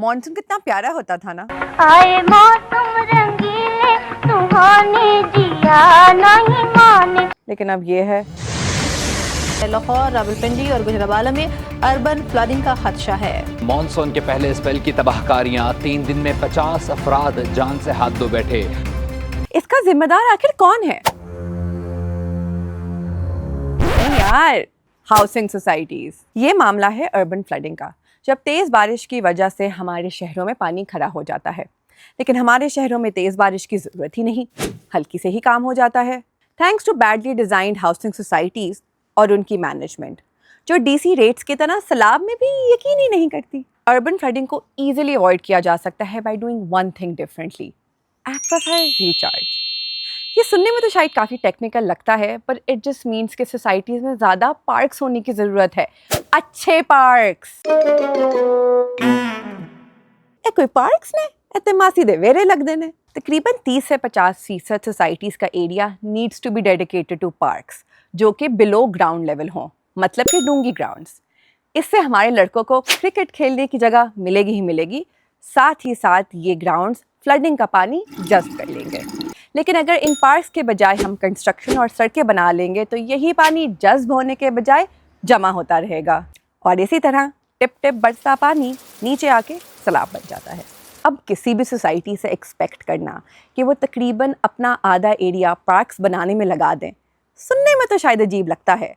Monsoon कितना प्यारा होता था ना। आए मौसम रंगीले सुहाने जिया नहीं माने। लेकिन अब ये है लाहौर, रावलपिंडी और गुजरावाला में अर्बन फ्लडिंग का खदशा है। मॉनसून के पहले स्पेल की तबाहकारियां, 3 दिन में 50 अफराद जान से हाथ धो बैठे। इसका जिम्मेदार आखिर कौन है? यार, हाउसिंग सोसाइटीज। ये मामला है अर्बन फ्लडिंग का। जब तेज बारिश की वजह से हमारे शहरों में पानी खड़ा हो जाता है, लेकिन हमारे शहरों में तेज बारिश की जरूरत ही नहीं, हल्की से ही काम हो जाता है, thanks to badly designed housing societies और उनकी मैनेजमेंट, जो डीसी रेट्स की तरह सैलाब में भी यकीन ही नहीं करती। अर्बन फ्लडिंग को ईजिली अवॉइड किया जा सकता है by doing one thing differently, aquifer recharge. ये सुनने में तो शायद काफ़ी टेक्निकल लगता है, पर इट जस्ट मीन्स कि सोसाइटीज़ में ज़्यादा पार्क्स होने की ज़रूरत है, अच्छे पार्क्स। कोई पार्क्स ने इतने मासी दे वेरे लग देने। तकरीबन 30 से 50% सोसाइटीज़ का area needs to be dedicated to parks, जो कि बिलो ग्राउंड लेवल हों, मतलब कि डूंगी ग्राउंड्स। इससे हमारे लड़कों को क्रिकेट खेलने की जगह मिलेगी ही मिलेगी, साथ ही साथ ये ग्राउंड्स फ्लडिंग का पानी जज़्ब कर लेंगे। लेकिन अगर इन पार्क्स के बजाय हम कंस्ट्रक्शन और सड़कें बना लेंगे तो यही पानी जज़्ब होने के बजाय जमा होता रहेगा, और इसी तरह टिप टिप बरसा पानी नीचे आके सैलाब बन जाता है। अब किसी भी सोसाइटी से एक्सपेक्ट करना कि वो तकरीबन अपना आधा एरिया पार्क्स बनाने में लगा दें, सुनने में तो शायद अजीब लगता है,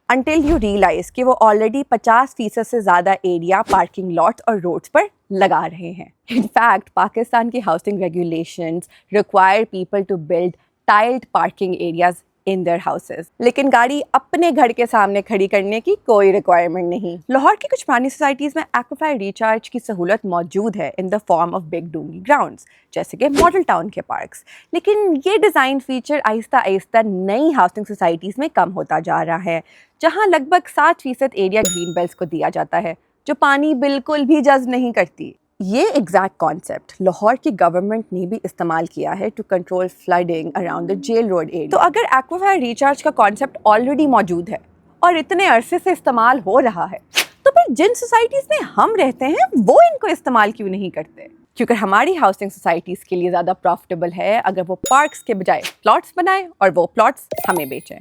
until you realize कि वो ऑलरेडी 50% से ज़्यादा एरिया पार्किंग लॉट और रोड्स पर लगा रहे हैं। इनफैक्ट पाकिस्तान की housing regulations require people to build tiled parking areas in their houses, लेकिन गाड़ी अपने घर के सामने खड़ी करने की कोई रिक्वायरमेंट नहीं। लाहौर की कुछ पुरानी सोसाइटीज़ में एक्वाफायर रिचार्ज की सहूलत मौजूद है in the form of big dungi grounds, जैसे कि मॉडल टाउन के पार्क्स, लेकिन ये डिज़ाइन फीचर आहिस्ता आहिस्ता नई हाउसिंग सोसाइटीज़ में कम होता जा रहा है, जहाँ लगभग 60% एरिया ग्रीन बेल्ट्स को दिया जाता है, जो पानी बिल्कुल भी जज़्ब नहीं करती। ये एग्जैक्ट कॉन्सेप्ट लाहौर की गवर्नमेंट ने भी इस्तेमाल किया है to control flooding around the Jail Road area. तो अगर एक्वाफायर रिचार्ज का कॉन्सेप्ट ऑलरेडी मौजूद है और इतने अरसे से इस्तेमाल हो रहा है, तो फिर जिन सोसाइटीज़ में हम रहते हैं वो इनको इस्तेमाल क्यों नहीं करते? क्योंकि हमारी हाउसिंग सोसाइटीज़ के लिए ज़्यादा प्रॉफिटेबल है अगर वो पार्क्स के बजाय प्लॉट्स बनाएं और वो प्लॉट्स हमें बेचें।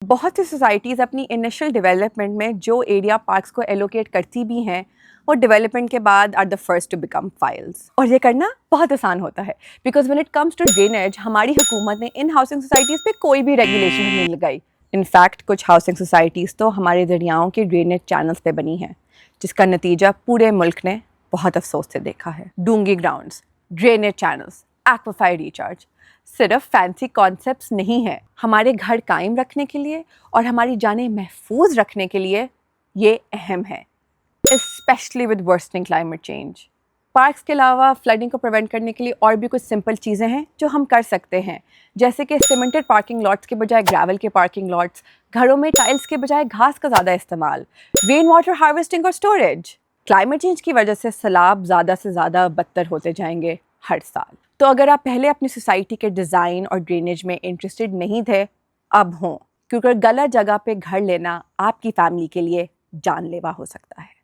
बहुत सी सोसाइटीज़ अपनी इनिशियल डेवलपमेंट में जो एरिया पार्क्स को एलोकेट करती भी हैं, वो डेवलपमेंट के बाद are the first to become files. और ये करना बहुत आसान होता है, because when it comes to drainage हमारी हुकूमत ने इन हाउसिंग सोसाइटीज़ पे कोई भी रेगुलेशन नहीं लगाई। इनफैक्ट कुछ हाउसिंग सोसाइटीज़ तो हमारे दरियाओं के ड्रेनेज चैनल्स पे बनी हैं, जिसका नतीजा पूरे मुल्क ने बहुत अफसोस से देखा है। Dungi grounds, drainage channels, aquifer recharge सिर्फ फैंसी कॉन्सेप्ट्स नहीं है, हमारे घर कायम रखने के लिए और हमारी जानें महफूज रखने के लिए ये अहम है, specially with worsening climate change. Parks के अलावा फ्लडिंग को प्रिवेंट करने के लिए और भी कुछ सिंपल चीज़ें हैं जो हम कर सकते हैं, जैसे कि सीमेंटेड पार्किंग लॉट्स के बजाय ग्रेवल के पार्किंग लॉट्स, घरों में टाइल्स के बजाय घास का ज़्यादा इस्तेमाल, रेन वाटर हार्वेस्टिंग और स्टोरेज। क्लाइमेट चेंज की वजह से सैलाब ज़्यादा से ज़्यादा बदतर होते जाएंगे हर साल। तो अगर आप पहले अपनी सोसाइटी के डिज़ाइन और ड्रेनेज में इंटरेस्टेड नहीं थे, अब हों, क्योंकि गलत जगह पे घर लेना आपकी फैमिली के लिए जानलेवा हो सकता है।